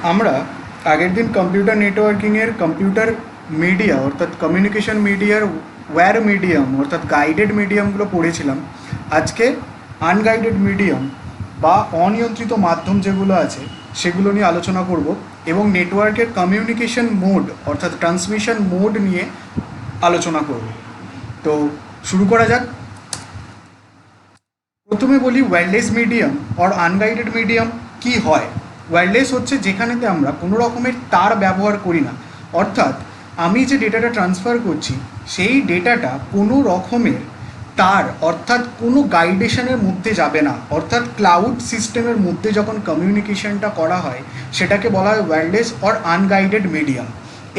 আমরা আগের দিন কম্পিউটার নেটওয়ার্কিংয়ের কম্পিউটার মিডিয়া অর্থাৎ কমিউনিকেশন মিডিয়ার ওয়্যার মিডিয়াম অর্থাৎ গাইডেড মিডিয়ামগুলো পড়েছিলাম। আজকে আনগাইডেড মিডিয়াম বা অনিয়ন্ত্রিত মাধ্যম যেগুলো আছে সেগুলো নিয়ে আলোচনা করব এবং নেটওয়ার্কের কমিউনিকেশন মোড অর্থাৎ ট্রান্সমিশন মোড নিয়ে আলোচনা করব। তো শুরু করা যাক। প্রথমে বলি wireless medium or unguided medium কি হয়। ওয়্যারলেস হচ্ছে যেখানেতে আমরা কোনো রকমের তার ব্যবহার করি না, অর্থাৎ আমি যে ডেটাটা ট্রান্সফার করছি সেই ডেটাটা কোনো রকমের তার অর্থাৎ কোনো গাইডেশনের মধ্যে যাবে না, অর্থাৎ ক্লাউড সিস্টেমের মধ্যে যখন কমিউনিকেশনটা করা হয় সেটাকে বলা হয় ওয়্যারলেস অর আনগাইডেড মিডিয়াম।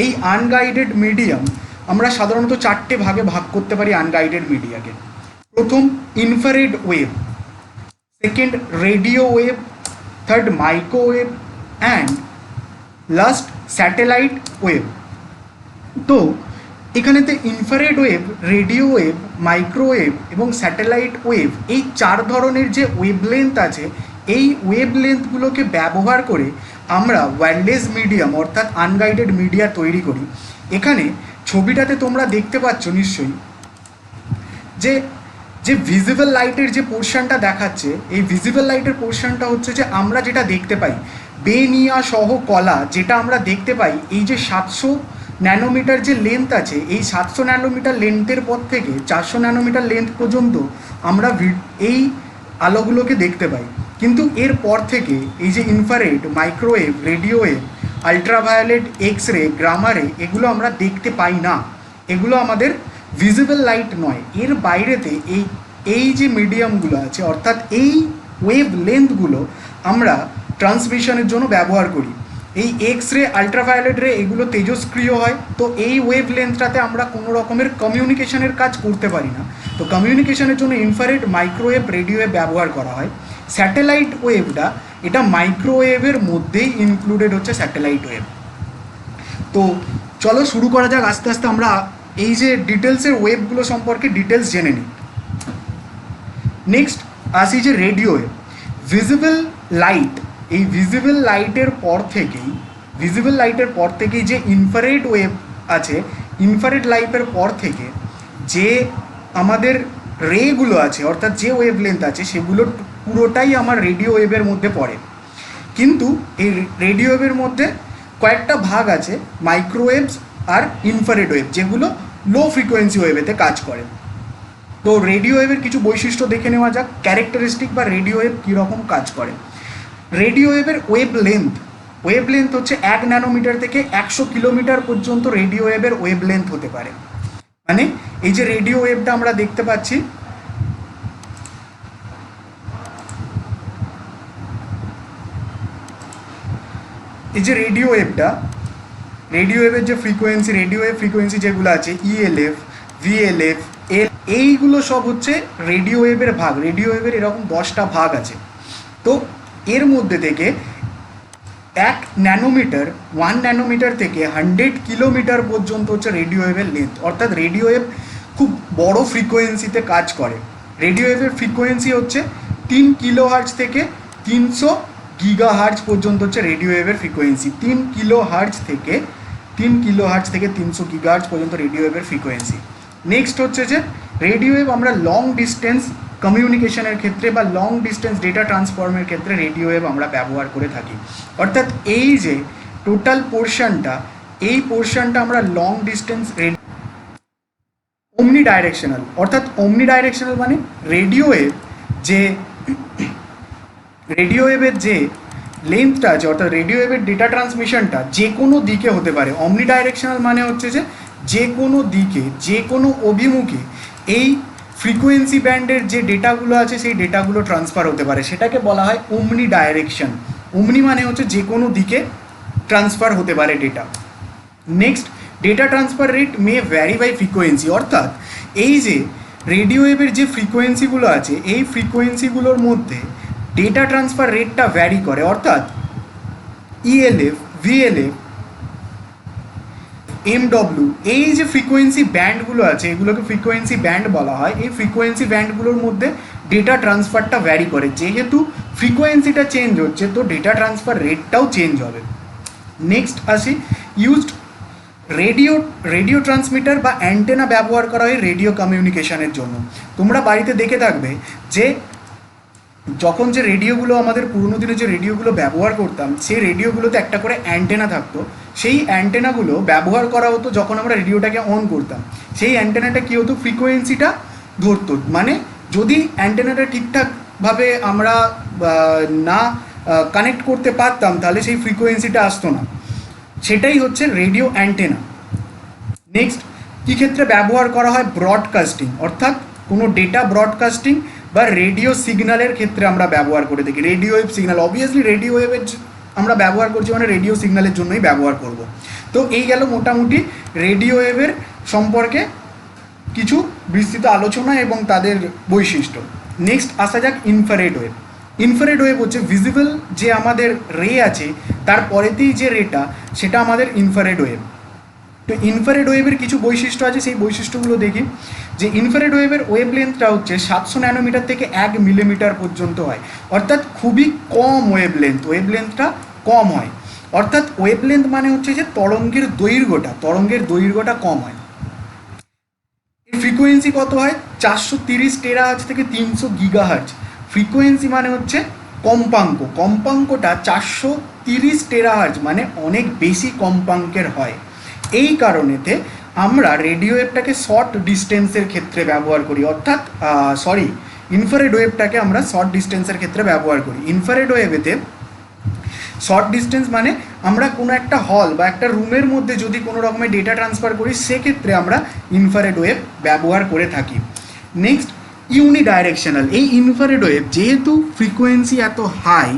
এই আনগাইডেড মিডিয়াম আমরা সাধারণত চারটে ভাগে ভাগ করতে পারি আনগাইডেড মিডিয়াকে। প্রথম infrared wave, second radio wave, third microwave and last satellite wave. তো এখানেতে infrared wave, radio wave, microwave এবং স্যাটেলাইট ওয়েভ এই চার ধরনের যে ওয়েভলেন্থ আছে এই ওয়েভলেন্থগুলোকে ব্যবহার করে আমরা ওয়্যারলেস মিডিয়াম অর্থাৎ আনগাইডেড মিডিয়া তৈরি করি। এখানে ছবিটাতে তোমরা দেখতে পাচ্ছ নিশ্চয়ই যে যে ভিজিবল লাইটের যে পোর্শনটা দেখাচ্ছে, এই ভিজিবল লাইটের পোর্শনটা হচ্ছে যে আমরা যেটা দেখতে পাই বেনিয়া সহ কলা, যেটা আমরা দেখতে পাই এই যে 700 ন্যানোমিটার যে লেন্থ আছে এই 700 ন্যানোমিটার লেন্থের পর থেকে 400 ন্যানোমিটার লেন্থ পর্যন্ত আমরা এই আলোগুলোকে দেখতে পাই। কিন্তু এর পর থেকে এই যে infrared, microwave, radio wave, ultraviolet, X ray, gamma ray এগুলো আমরা দেখতে পাই না, এগুলো আমাদের ভিজিবল লাইট নয়। এর বাইরেতে এই যে মিডিয়ামগুলো আছে অর্থাৎ এই ওয়েভ লেন্থগুলো আমরা ট্রান্সমিশনের জন্য ব্যবহার করি। এই এক্স রে, আলট্রাভায়োলেট রে এগুলো তেজস্ক্রিয় হয়, তো এই ওয়েভ লেন্থটাতে আমরা কোনো রকমের কমিউনিকেশনের কাজ করতে পারি না। তো কমিউনিকেশনের জন্য ইনফ্রারেড, মাইক্রোওয়েভ, রেডিও ওয়েভ ব্যবহার করা হয়। স্যাটেলাইট ওয়েভটা এটা মাইক্রোওয়েভের মধ্যেই ইনক্লুডেড হচ্ছে স্যাটেলাইট ওয়েভ। তো চলো শুরু করা যাক। আস্তে আস্তে আমরা এই যে ডিটেলসের ওয়েভগুলো সম্পর্কে ডিটেলস জেনে নিই। নেক্সট আসি যে রেডিও ওয়েভ। ভিজিবল লাইট, এই ভিজিবল লাইটের পর থেকেই যে ইনফ্রারেড ওয়েভ আছে, ইনফ্রারেড লাইটের পর থেকে যে আমাদের রেগুলো আছে অর্থাৎ যে ওয়েভ লেন্থ আছে সেগুলো পুরোটাই আমার রেডিও ওয়েভের মধ্যে পড়ে। কিন্তু এই রেডিও ওয়েভের মধ্যে কয়েকটা ভাগ আছে, মাইক্রোওয়েভস আর ইনফ্রারেড ওয়েভ, যেগুলো লো ফ্রিকোয়েন্সি ওয়েভেতে কাজ করে। তো রেডিও ওয়েভের কিছু বৈশিষ্ট্য দেখে নেওয়া যাক, ক্যারেক্টারিস্টিক বা রেডিও ওয়েভ কীরকম কাজ করে। রেডিও ওয়েভের ওয়েভ লেন্থ হচ্ছে 1 ন্যানোমিটার থেকে 100 কিলোমিটার পর্যন্ত রেডিও ওয়েভের ওয়েভ লেন্থ হতে পারে। মানে এই যে রেডিও ওয়েভটা আমরা দেখতে পাচ্ছি, এই যে রেডিও ওয়েভের যে ফ্রিকোয়েন্সি, রেডিও ওয়েভ ফ্রিকোয়েন্সি যেগুলো আছে ELF, VLF, এইগুলো সব হচ্ছে রেডিও ওয়েভের ভাগ। রেডিও ওয়েভের এরকম 10টা ভাগ আছে। তো এর মধ্যে থেকে 1 ন্যানোমিটার থেকে 100 কিলোমিটার পর্যন্ত হচ্ছে রেডিও ওয়েভের লেন্থ, অর্থাৎ রেডিও ওয়েভ খুব বড় ফ্রিকোয়েন্সিতে কাজ করে। রেডিও ওয়েভের ফ্রিকোয়েন্সি হচ্ছে 3 কিলোহার্জ থেকে 300 গিগাহার্জ পর্যন্ত হচ্ছে রেডিও ওয়েভের ফ্রিকোয়েন্সি। 3 কিলোহার্জ থেকে 300 গিগাহার্জ পর্যন্ত রেডিও ওয়েভের ফ্রিকোয়েন্সি। নেক্সট হচ্ছে যে রেডিও ওয়েভ আমরা লং ডিস্টেন্স কমিউনিকেশনের ক্ষেত্রে বা লং ডিস্টেন্স ডেটা ট্রান্সফর্মের ক্ষেত্রে রেডিও ওয়েভ আমরা ব্যবহার করে থাকি। অর্থাৎ এই যে টোটাল পোর্শনটা, এই পোর্শনটা আমরা লং ডিস্টেন্স ওমনি ডাইরেকশনাল, অর্থাৎ ওমনি ডাইরেকশনাল মানে রেডিও ওয়েভের যে লেন্থটা আছে অর্থাৎ রেডিও ওয়েভের ডেটা ট্রান্সমিশনটা যে কোনো দিকে হতে পারে। অমনি ডাইরেকশনাল মানে হচ্ছে যে কোনো দিকে, যে কোনো অভিমুখে এই ফ্রিকোয়েন্সি ব্যান্ডের যে ডেটাগুলো আছে সেই ডেটাগুলো ট্রান্সফার হতে পারে, সেটাকে বলা হয় ওমনি ডাইরেকশন। ওমনি মানে হচ্ছে যে কোনো দিকে ট্রান্সফার হতে পারে data. Next, data transfer rate may vary by frequency, অর্থাৎ এই যে রেডিও ওয়েভের যে ফ্রিকোয়েন্সিগুলো আছে এই ফ্রিকোয়েন্সিগুলোর মধ্যে ডেটা ট্রান্সফার রেটটা ভ্যারি করে। অর্থাৎ ELF, VLF, MW এই যে ফ্রিকোয়েন্সি ব্যান্ডগুলো আছে এগুলোকে ফ্রিকোয়েন্সি ব্যান্ড বলা হয়। এই ফ্রিকোয়েন্সি ব্যান্ডগুলোর মধ্যে ডেটা ট্রান্সফারটা ভ্যারি করে। যেহেতু ফ্রিকোয়েন্সিটা চেঞ্জ হচ্ছে তো ডেটা ট্রান্সফার রেটটাও চেঞ্জ হবে। নেক্সট আসি ইউজড রেডিও রেডিও ট্রান্সমিটার বা অ্যান্টেনা ব্যবহার করা হয় রেডিও কমিউনিকেশনের জন্য। তোমরা বাড়িতে দেখে থাকবে যে যখন যে রেডিওগুলো আমাদের পুরোনো দিনে যে রেডিওগুলো ব্যবহার করতাম সেই রেডিওগুলোতে একটা করে অ্যান্টেনা থাকতো। সেই অ্যান্টেনাগুলো ব্যবহার করা হতো যখন আমরা রেডিওটাকে অন করতাম। সেই অ্যান্টেনাটা কী হতো, ফ্রিকোয়েন্সিটা ধরতো। মানে যদি অ্যান্টেনাটা ঠিকঠাকভাবে আমরা না কানেক্ট করতে পারতাম তাহলে সেই ফ্রিকোয়েন্সিটা আসতো না। সেটাই হচ্ছে রেডিও অ্যান্টেনা। নেক্সট কী ক্ষেত্রে ব্যবহার করা হয়, ব্রডকাস্টিং, অর্থাৎ কোনো ডেটা ব্রডকাস্টিং বা রেডিও সিগন্যালের ক্ষেত্রে আমরা ব্যবহার করে থাকি। Radio wave signal, obviously radio ওয়েভের আমরা ব্যবহার করছি মানে রেডিও সিগন্যালের জন্যই ব্যবহার করব। তো এই গেল মোটামুটি রেডিও ওয়েভের সম্পর্কে কিছু বিস্তৃত আলোচনা এবং তাদের বৈশিষ্ট্য। নেক্সট আসা যাক ইনফ্রারেড ওয়েভ। ইনফ্রারেড ওয়েভ হচ্ছে ভিজিবল যে আমাদের রে আছে তার পরেতেই যে রেটা সেটা আমাদের ইনফ্রারেড ওয়েভ। তো ইনফ্রারেড ওয়েভের কিছু বৈশিষ্ট্য আছে, সেই বৈশিষ্ট্যগুলো দেখি। যে ইনফ্রারেড ওয়েভের ওয়েভ লেন্থটা হচ্ছে 700 ন্যানোমিটার থেকে 1 মিলিমিটার পর্যন্ত হয়, অর্থাৎ খুবই কম ওয়েভ লেন্থটা কম হয়। অর্থাৎ ওয়েভ লেন্থ মানে হচ্ছে যে তরঙ্গের দৈর্ঘ্যটা কম হয়। এর ফ্রিকোয়েন্সি কত হয়, 430 টেরাহার্জ থেকে 300 গিগাহার্জ। ফ্রিকোয়েন্সি মানে হচ্ছে কম্পাঙ্কটা 430 টেরাহার্জ মানে অনেক বেশি কম্পাঙ্কের হয়। এই কারণেতে আমরা রেডিও ওয়েভটাকে শর্ট ডিস্টেন্সের ক্ষেত্রে ব্যবহার করি, অর্থাৎ ইনফ্রারেড ওয়েভটাকে আমরা শর্ট ডিস্টেন্সের ক্ষেত্রে ব্যবহার করি। ইনফ্রারেড ওয়েভেতে শর্ট ডিস্টেন্স মানে আমরা কোনো একটা হল বা একটা রুমের মধ্যে যদি কোনো রকমের ডেটা ট্রান্সফার করি সেক্ষেত্রে আমরা ইনফ্রারেড ওয়েভ ব্যবহার করে থাকি। নেক্সট ইউনিডাইরেকশনাল। এই ইনফ্রারেড ওয়েভ যেহেতু ফ্রিকোয়েন্সি এত হাই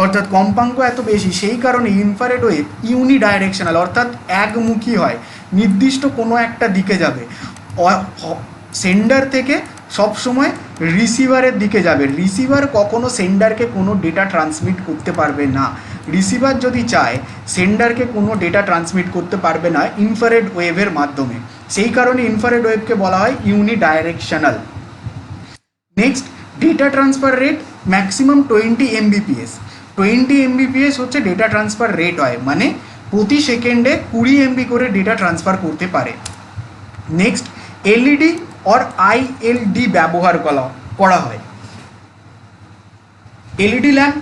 অর্থাৎ কম্পাঙ্ক এত বেশি, সেই কারণে ইনফ্রারেড ওয়েভ ইউনিডাইরেকশনাল অর্থাৎ একমুখী হয়, নির্দিষ্ট কোনো একটা দিকে যাবে। সেন্ডার থেকে সবসময় রিসিভারের দিকে যাবে। রিসিভার কখনো সেন্ডারকে কোনো ডেটা ট্রান্সমিট করতে পারবে না। রিসিভার যদি চায় সেন্ডারকে কোনো ডেটা ট্রান্সমিট করতে পারবে না ইনফ্রারেড ওয়েভের মাধ্যমে। সেই কারণে ইনফ্রারেড ওয়েভকে বলা হয় unidirectional. Next data transfer rate maximum 20 MBPS। 20 MBPS হচ্ছে ডেটা ট্রান্সফার রেট হয়, মানে প্রতি সেকেন্ডে 20 MB করে ডেটা ট্রান্সফার করতে পারে। নেক্সট এলইডি और আইএলডি ব্যবহার করা হয়। এলইডি ল্যাম্প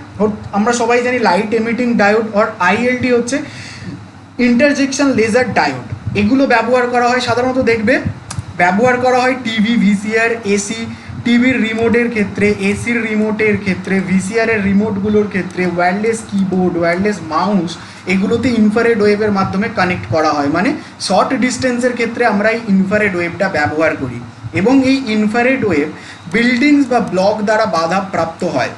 আমরা সবাই জানি লাইট এমিটিং ডায়োড, আর আইএলডি হচ্ছে ইন্টারজেকশন লেজার ডায়োড। এগুলো ব্যবহার করা হয় সাধারণত দেখবে ব্যবহার করা হয় টিভি, ভিসিআর, এসি, টিভির রিমোটের ক্ষেত্রে, এসির রিমোটের ক্ষেত্রে, ভিসিআরের রিমোটগুলোর ক্ষেত্রে, ওয়্যারলেস কিবোর্ড, ওয়্যারলেস মাউস, এগুলোতে ইনফ্রারেড ওয়েভের মাধ্যমে কানেক্ট করা হয়। মানে শর্ট ডিস্টেন্সের ক্ষেত্রে আমরা এই ইনফ্রারেড ওয়েভটা ব্যবহার করি এবং এই ইনফ্রারেড ওয়েভ বিল্ডিংস বা ব্লক দ্বারা বাধা প্রাপ্ত হয়।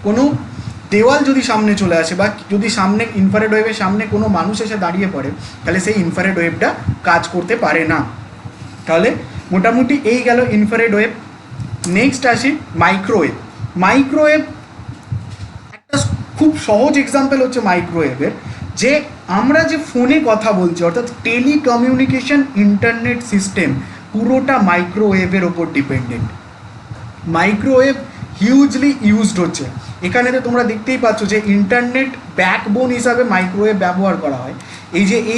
কোনো দেওয়াল যদি সামনে চলে আসে বা যদি সামনে ইনফ্রারেড ওয়েভের সামনে কোনো মানুষ এসে দাঁড়িয়ে পড়ে তাহলে সেই ইনফ্রারেড ওয়েভটা কাজ করতে পারে না। তাহলে মোটামুটি এই গেল ইনফ্রারেড ওয়েভ। নেক্সট আসি মাইক্রোওয়েভ। মাইক্রোওয়েভ একটা খুব সহজ এক্সাম্পল হচ্ছে মাইক্রোওয়েভের, যে আমরা যে ফোনে কথা বলছি অর্থাৎ টেলিকমিউনিকেশন ইন্টারনেট সিস্টেম পুরোটা মাইক্রোওয়েভের ওপর ডিপেন্ডেন্ট। মাইক্রোওয়েভ হিউজলি ইউজড হচ্ছে। এখানেতে তোমরা দেখতেই পাচ্ছ যে ইন্টারনেট ব্যাকবোন হিসাবে মাইক্রোওয়েভ ব্যবহার করা হয়।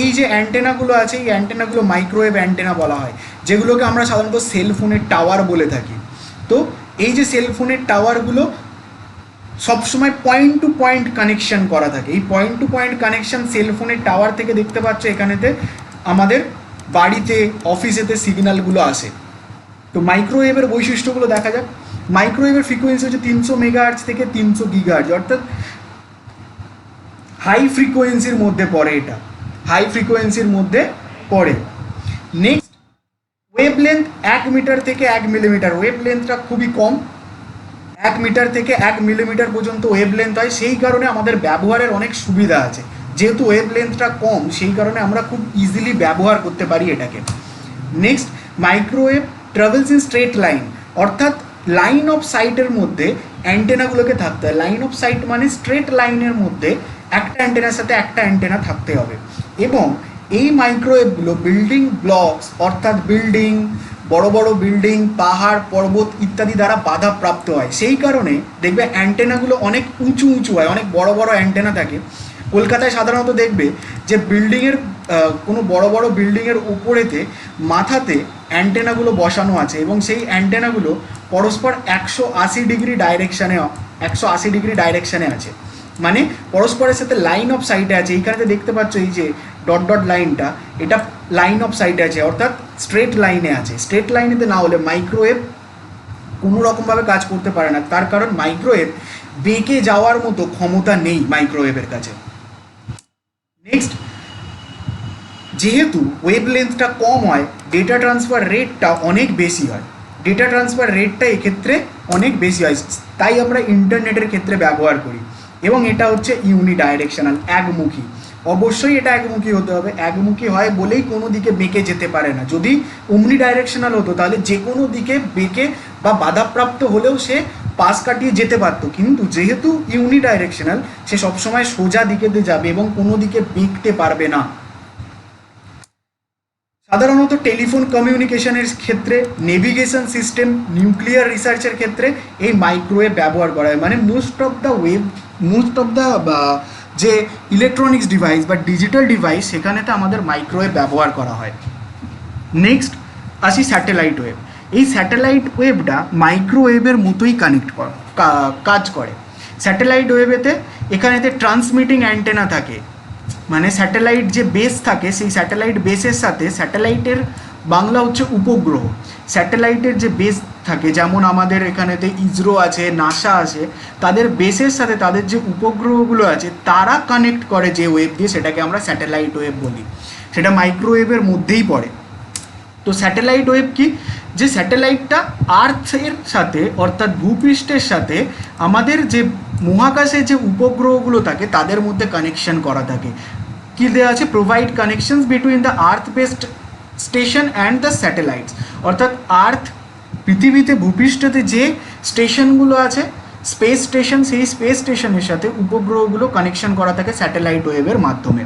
এই যে অ্যান্টেনাগুলো আছে এই অ্যান্টেনাগুলো মাইক্রোওয়েভ অ্যান্টেনা বলা হয়, যেগুলোকে আমরা সাধারণত সেলফোনের টাওয়ার বলে থাকি। তো এই যে সেলফোনের টাওয়ারগুলো সবসময় পয়েন্ট টু পয়েন্ট কানেকশন করা থাকে। এই পয়েন্ট টু পয়েন্ট কানেকশন সেলফোনের টাওয়ার থেকে দেখতে পাচ্ছ এখানেতে আমাদের বাড়িতে অফিসেতে সিগন্যালগুলো আসে। তো মাইক্রোওয়েভের বৈশিষ্ট্যগুলো দেখা যাক। মাইক্রোওয়েভের ফ্রিকোয়েন্সি হচ্ছে 300 মেগাহার্টজ থেকে 300 গিগাহার্টজ, অর্থাৎ হাই ফ্রিকোয়েন্সির মধ্যে পড়ে, এটা হাই ফ্রিকোয়েন্সির মধ্যে পড়ে। নেক্সট ওয়েভ লেন্থ 1 মিটার থেকে 1 মিলিমিটার। ওয়েভ লেন্থটা খুবই কম, 1 মিটার থেকে 1 মিলিমিটার পর্যন্ত ওয়েভ লেন্থ হয়। সেই কারণে আমাদের ব্যবহারের অনেক সুবিধা আছে। যেহেতু ওয়েভ লেন্থটা কম সেই কারণে আমরা খুব ইজিলি ব্যবহার করতে পারি এটাকে। Next microwave travels in straight line, অর্থাৎ লাইন অফ সাইটের মধ্যে অ্যান্টেনাগুলোকে থাকতে হয়। লাইন অফ সাইট মানে স্ট্রেট লাইনের মধ্যে একটা অ্যান্টেনার সাথে একটা অ্যান্টেনা থাকতে হবে, এবং এই মাইক্রোওয়েভগুলো বিল্ডিং ব্লকস অর্থাৎ বিল্ডিং, বড় বড় বিল্ডিং, পাহাড়, পর্বত ইত্যাদি দ্বারা বাধাপ্রাপ্ত হয়। সেই কারণে দেখবে অ্যান্টেনাগুলো অনেক উঁচু উঁচু হয়, অনেক বড় বড় অ্যান্টেনা থাকে। কলকাতায় সাধারণত দেখবে যে বিল্ডিংয়ের কোনো বড় বড় বিল্ডিংয়ের উপরেতে মাথাতে অ্যান্টেনাগুলো বসানো আছে এবং সেই অ্যান্টেনাগুলো পরস্পর 180 ডিগ্রি ডাইরেকশানে আছে, মানে পরস্পরের সাথে লাইন অফ সাইটে আছে। এইখানে দেখতে পাচ্ছ এই যে ডট ডট লাইনটা, এটা লাইন অফ সাইটে আছে, অর্থাৎ স্ট্রেট লাইনে আছে। স্ট্রেট লাইনেতে না হলে মাইক্রোওয়েভ কোনো রকমভাবে কাজ করতে পারে না, তার কারণ মাইক্রোওয়েভ বেঁকে যাওয়ার মতো ক্ষমতা নেই মাইক্রোওয়েভের কাছে। নেক্সট, যেহেতু ওয়েভ লেন্থটা কম হয়, ডেটা ট্রান্সফার রেটটা অনেক বেশি হয়। ডেটা ট্রান্সফার রেটটা এক্ষেত্রে অনেক বেশি হয়, তাই আমরা ইন্টারনেটের ক্ষেত্রে ব্যবহার করি। এবং এটা হচ্ছে ইউনিডাইরেকশনাল, একমুখী। অবশ্যই এটা একমুখী হতে হবে, একমুখী হয় বলেই কোনো দিকে বেঁকে যেতে পারে না। যদি অমনি ডাইরেকশনাল হতো তাহলে যে কোনো দিকে বেঁকে বা বাধাপ্রাপ্ত হলেও সে পাশ কাটিয়ে যেতে পারতো, কিন্তু যেহেতু ইউনিডাইরেকশনাল সে সবসময় সোজা দিকেতে যাবে এবং কোনো দিকে বেঁকতে পারবে না। সাধারণত টেলিফোন কমিউনিকেশনের ক্ষেত্রে, নেভিগেশন সিস্টেম, নিউক্লিয়ার রিসার্চের ক্ষেত্রে এই মাইক্রোওয়েভ ব্যবহার করা হয়। মানে মোস্ট অফ দ্য যে ইলেকট্রনিক্স ডিভাইস বা ডিজিটাল ডিভাইস সেখানেতে আমাদের মাইক্রোওয়েভ ব্যবহার করা হয়। নেক্সট আসি স্যাটেলাইট ওয়েভ। এই স্যাটেলাইট ওয়েভটা মাইক্রোওয়েভের মতোই কাজ করে। স্যাটেলাইট ওয়েভেতে এখানেতে ট্রান্সমিটিং অ্যান্টেনা থাকে, মানে স্যাটেলাইট যে বেস থাকে সেই স্যাটেলাইট বেসের সাথে, স্যাটেলাইটের বাংলা হচ্ছে উপগ্রহ, স্যাটেলাইটের যে বেস থাকে, যেমন আমাদের এখানেতে ইসরো আছে, নাসা আছে, তাদের বেসের সাথে তাদের যে উপগ্রহগুলো আছে তারা কানেক্ট করে যে ওয়েভ দিয়ে, সেটাকে আমরা স্যাটেলাইট ওয়েভ বলি। সেটা মাইক্রোওয়েভের মধ্যেই পড়ে। তো স্যাটেলাইট ওয়েভ কি, যে স্যাটেলাইটটা আর্থের সাথে অর্থাৎ ভূপৃষ্ঠের সাথে আমাদের যে মহাকাশে যে উপগ্রহগুলো থাকে তাদের মধ্যে কানেকশন করা থাকে। কি দেওয়া আছে, provide connections between the earth based station and the satellites. অর্থাৎ পৃথিবীতে ভূপৃষ্ঠতে যে স্টেশনগুলো আছে, স্পেস স্টেশন, সেই স্পেস স্টেশনের সাথে উপগ্রহগুলো কানেকশন করা থাকে স্যাটেলাইট ওয়েভের মাধ্যমে।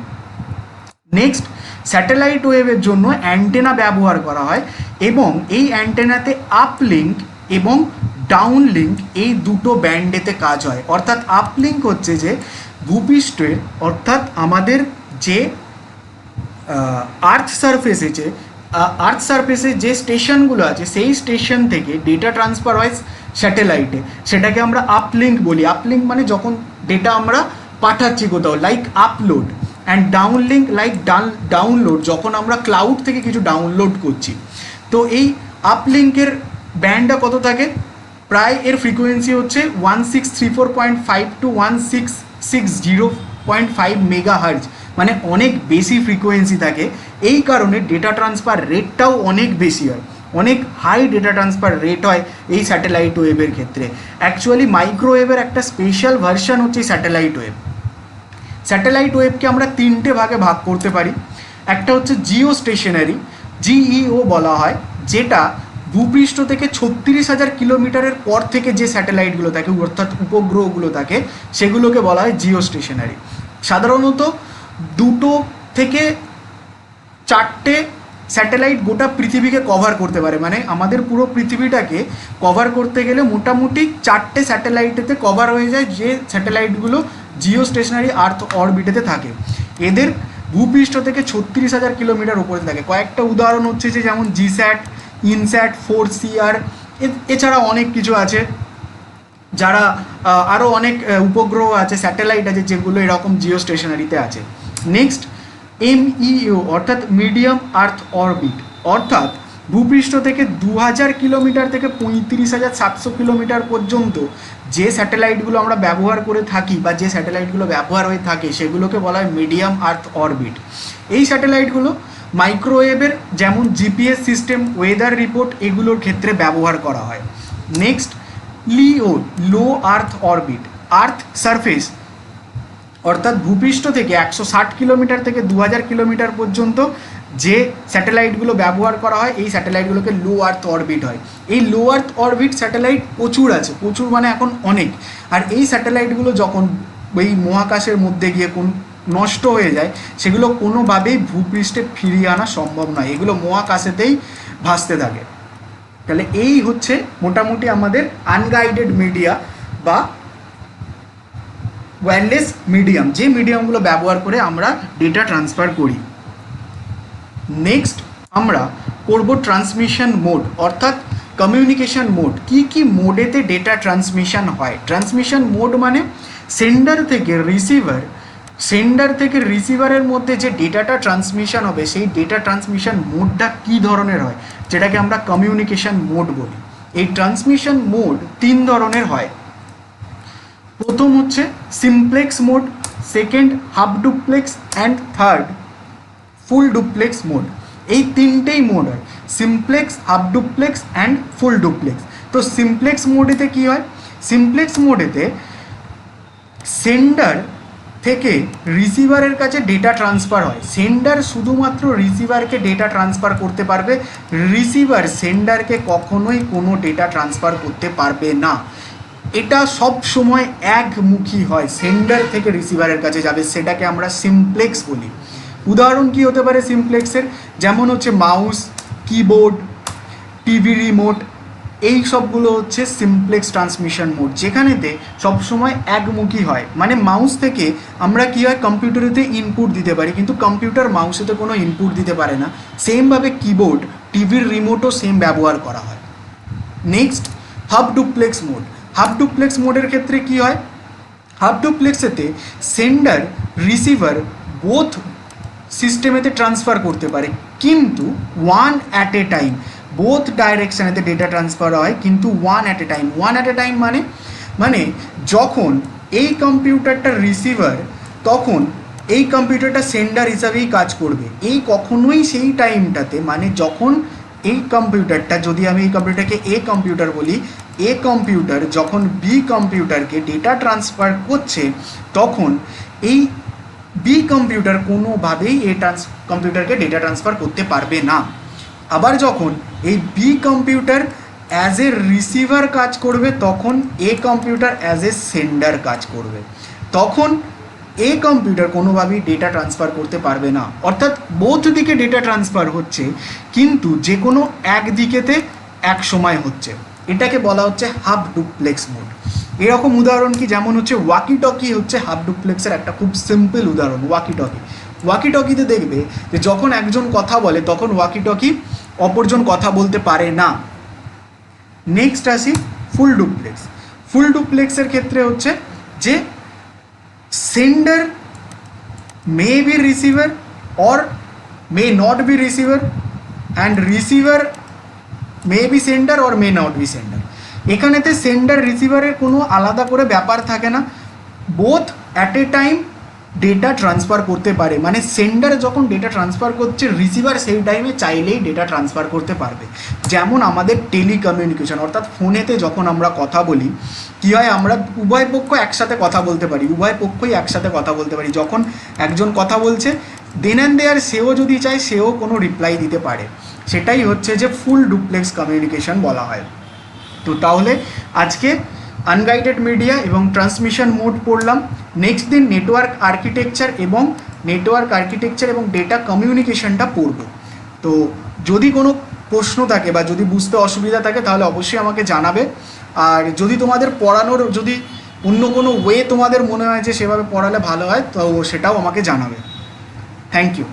নেক্সট, স্যাটেলাইট ওয়েভের জন্য অ্যান্টেনা ব্যবহার করা হয় এবং এই অ্যান্টেনাতে আপলিঙ্ক এবং ডাউনলিঙ্ক এই দুটো ব্যান্ডেতে কাজ হয়। অর্থাৎ আপলিঙ্ক হচ্ছে যে ভূপৃষ্ঠের অর্থাৎ আমাদের যে আর্থ সারফেসে যে স্টেশনগুলো আছে সেই স্টেশন থেকে ডেটা ট্রান্সফার হয় স্যাটেলাইটে, সেটাকে আমরা আপলিঙ্ক বলি। আপলিঙ্ক মানে যখন ডেটা আমরা পাঠাচ্ছি কোথাও, like upload, and downlink like download, যখন আমরা ক্লাউড থেকে কিছু ডাউনলোড করছি। তো এই আপলিঙ্কের ব্যান্ডটা কত থাকে, প্রায় এর ফ্রিকোয়েন্সি হচ্ছে 1634.5 to 1660.5 মেগাহার্জ, মানে অনেক বেশি ফ্রিকোয়েন্সি থাকে। এই কারণে ডেটা ট্রান্সফার রেটটাও অনেক বেশি হয়, অনেক হাই ডেটা ট্রান্সফার রেট হয় এই স্যাটেলাইট ওয়েভের ক্ষেত্রে। অ্যাকচুয়ালি মাইক্রোওয়েভের একটা স্পেশাল ভার্সন হচ্ছে স্যাটেলাইট ওয়েভ। স্যাটেলাইট ওয়েভকে আমরা তিনটে ভাগে ভাগ করতে পারি। একটা হচ্ছে জিও স্টেশনারি, জিইও বলা হয়, যেটা ভূপৃষ্ঠ থেকে 36,000 কিলোমিটারের পর থেকে যে স্যাটেলাইটগুলো থাকে অর্থাৎ উপগ্রহগুলো থাকে সেগুলোকে বলা হয় জিও স্টেশনারি। সাধারণত 2 থেকে 4টে স্যাটেলাইট গোটা পৃথিবীকে কভার করতে পারে, মানে আমাদের পুরো পৃথিবীটাকে কভার করতে গেলে মোটামুটি 4টে স্যাটেলাইটেতে কভার হয়ে যায়, যে স্যাটেলাইটগুলো জিও স্টেশনারি আর্থ অরবিটেতে থাকে। এদের ভূপৃষ্ঠ থেকে 36,000 কিলোমিটার উপরে থাকে। কয়েকটা উদাহরণ হচ্ছে যে যেমন জিস্যাট, ইনস্যাট, 4CR, এছাড়া অনেক কিছু আছে, যারা আরও অনেক উপগ্রহ আছে, স্যাটেলাইট আছে, যেগুলো এরকম জিও স্টেশনারিতে আছে। নেক্সট, MEO অর্থাৎ মিডিয়াম আর্থ অরবিট, অর্থাৎ ভূপৃষ্ঠ থেকে 2000 কিলোমিটার থেকে 35,700 কিলোমিটার পর্যন্ত যে স্যাটেলাইটগুলো আমরা ব্যবহার করে থাকি বা যে স্যাটেলাইটগুলো ব্যবহার হয়ে থাকে সেগুলোকে বলা হয় মিডিয়াম আর্থ অরবিট। এই স্যাটেলাইটগুলো মাইক্রোওয়েভের যেমন জিপিএস সিস্টেম, ওয়েদার রিপোর্ট এগুলোর ক্ষেত্রে ব্যবহার করা হয়। নেক্সট, LEO লো আর্থ অরবিট, আর্থ সারফেস অর্থাৎ ভূপৃষ্ঠ থেকে 160 কিলোমিটার থেকে 2000 কিলোমিটার পর্যন্ত যে স্যাটেলাইটগুলো ব্যবহার করা হয় এই স্যাটেলাইটগুলোকে লো আর্থ অরবিট হয়। এই লো আর্থ অরবিট স্যাটেলাইট প্রচুর আছে, প্রচুর মানে এখন অনেক। আর এই স্যাটেলাইটগুলো যখন এই মহাকাশের মধ্যে গিয়ে নষ্ট হয়ে যায় সেগুলো কোনোভাবেই ভূপৃষ্ঠে ফিরিয়ে আনা সম্ভব নয়, এগুলো মহাকাশেতেই ভাসতে থাকে। তাহলে এই হচ্ছে মোটামুটি আমাদের আনগাইডেড মিডিয়া বা ওয়্যারলেস মিডিয়াম, যে মিডিয়ামগুলো ব্যবহার করে আমরা ডেটা ট্রান্সফার করি। নেক্সট আমরা করব ট্রান্সমিশন মোড অর্থাৎ কমিউনিকেশন মোড। কি কি মোডেতে ডেটা ট্রান্সমিশন হয়? ট্রান্সমিশন মোড মানে সেন্ডার থেকে রিসিভারের মধ্যে যে ডেটাটা ট্রান্সমিশন হবে সেই ডেটা ট্রান্সমিশন মোডটা কী ধরনের হয়, যেটাকে আমরা কমিউনিকেশন মোড বলি। এই ট্রান্সমিশন মোড 3 ধরনের হয়। প্রথম হচ্ছে simplex mode, second half duplex and third full duplex mode. এই 3টেই মোড হয়, simplex, half duplex and full duplex. তো সিমপ্লেক্স মোডেতে কী হয়? সিমপ্লেক্স মোডেতে সেন্ডার থেকে রিসিভারের কাছে ডেটা ট্রান্সফার হয়। সেন্ডার শুধুমাত্র রিসিভারকে ডেটা ট্রান্সফার করতে পারবে, রিসিভার সেন্ডারকে কখনোই কোনো ডেটা ট্রান্সফার করতে পারবে না। এটা সব সময় একমুখী হয়, সেন্ডার থেকে রিসিভারের কাছে যাবে, সেটাকে আমরা সিমপ্লেক্স বলি। উদাহরণ কি হতে পারে সিমপ্লেক্সের? যেমন হচ্ছে মাউস, কিবোর্ড, টিভি রিমোট, এই সবগুলো হচ্ছে সিমপ্লেক্স ট্রান্সমিশন মোড, যেখানেতে সবসময় একমুখী হয়। মানে মাউস থেকে আমরা কী হয়, কম্পিউটারেতে ইনপুট দিতে পারি, কিন্তু কম্পিউটার মাউসেতে কোনো ইনপুট দিতে পারে না। সেমভাবে কিবোর্ড, টিভির রিমোটও সেম ব্যবহার করা হয়। Next half duplex mode. Half duplex মোডের ক্ষেত্রে কি হয়? হাফ ডুপ্লেক্সেতে সেন্ডার রিসিভার বোথ সিস্টেমেতে ট্রান্সফার করতে পারে, কিন্তু one at a time. Both ডাইরেকশানেতে ডেটা ট্রান্সফার হয়, কিন্তু one at a time. One at a time মানে যখন এই কম্পিউটারটা রিসিভার, তখন এই কম্পিউটারটা সেন্ডার হিসাবেই কাজ করবে। এই কখনোই সেই টাইমটাতে, মানে যখন এই কম্পিউটারটা, যদি আমি এই কম্পিউটারকে এ কম্পিউটার বলি, এ কম্পিউটার যখন বি কম্পিউটারকে ডেটা ট্রান্সফার করছে, তখন এই বি কম্পিউটার কোনোভাবেই কম্পিউটারকে ডেটা ট্রান্সফার করতে পারবে না। আবার যখন এই B computer as a receiver কাজ করবে, তখন A computer as a sender কাজ করবে, তখন এ কম্পিউটার কোনোভাবেই ডেটা ট্রান্সফার করতে পারবে না। অর্থাৎ বোথ দিকে ডেটা ট্রান্সফার হচ্ছে, কিন্তু যে কোনো একদিকেতে এক সময় হচ্ছে। এটাকে বলা হচ্ছে হাফ ডুপ্লেক্স মোড। এরকম উদাহরণ কি? যেমন হচ্ছে ওয়াকি টকি হচ্ছে হাফ ডুপ্লেক্সের একটা খুব সিম্পল উদাহরণ। ওয়াকি টকিতে দেখবে যে যখন একজন কথা বলে, তখন ওয়াকি টকি অপরজন কথা বলতে পারে না। নেক্সট আসি ফুল ডুপ্লেক্স। ফুল ডুপ্লেক্সের ক্ষেত্রে হচ্ছে যে sender may be receiver or may not be receiver, and receiver may be sender or may not be sender. এখানেতে সেন্ডার রিসিভারের কোনো আলাদা করে ব্যাপার থাকে না, both at a time data transfer করতে পারে। মানে সেন্ডার যখন ডেটা ট্রান্সফার করছে, রিসিভার সেই টাইমে চাইলেই ডেটা ট্রান্সফার করতে পারবে। যেমন আমাদের টেলিকমিউনিকেশন, অর্থাৎ ফোনেতে যখন আমরা কথা বলি, কী হয়, আমরা উভয় পক্ষ একসাথে কথা বলতে পারি, উভয় পক্ষই একসাথে কথা বলতে পারি। যখন একজন কথা বলছে, দেন অ্যান্ড দেয়ার সেও যদি চায়, সেও কোনো রিপ্লাই দিতে পারে। সেটাই হচ্ছে যে ফুল ডুপ্লেক্স কমিউনিকেশন বলা হয়। তো তাহলে আজকে আনগাইডেড মিডিয়া এবং ট্রান্সমিশন মোড পড়লাম। নেক্সট দিন নেটওয়ার্ক আর্কিটেকচার এবং ডেটা কমিউনিকেশনটা পড়ব। তো যদি কোনো প্রশ্ন থাকে বা যদি বুঝতে অসুবিধা থাকে, তাহলে অবশ্যই আমাকে জানাবে। আর যদি তোমাদের পড়ানোর যদি অন্য কোনো ওয়ে তোমাদের মনে হয় যে সেভাবে পড়ালে ভালো হয়, তো সেটাও আমাকে জানাবে। Thank you.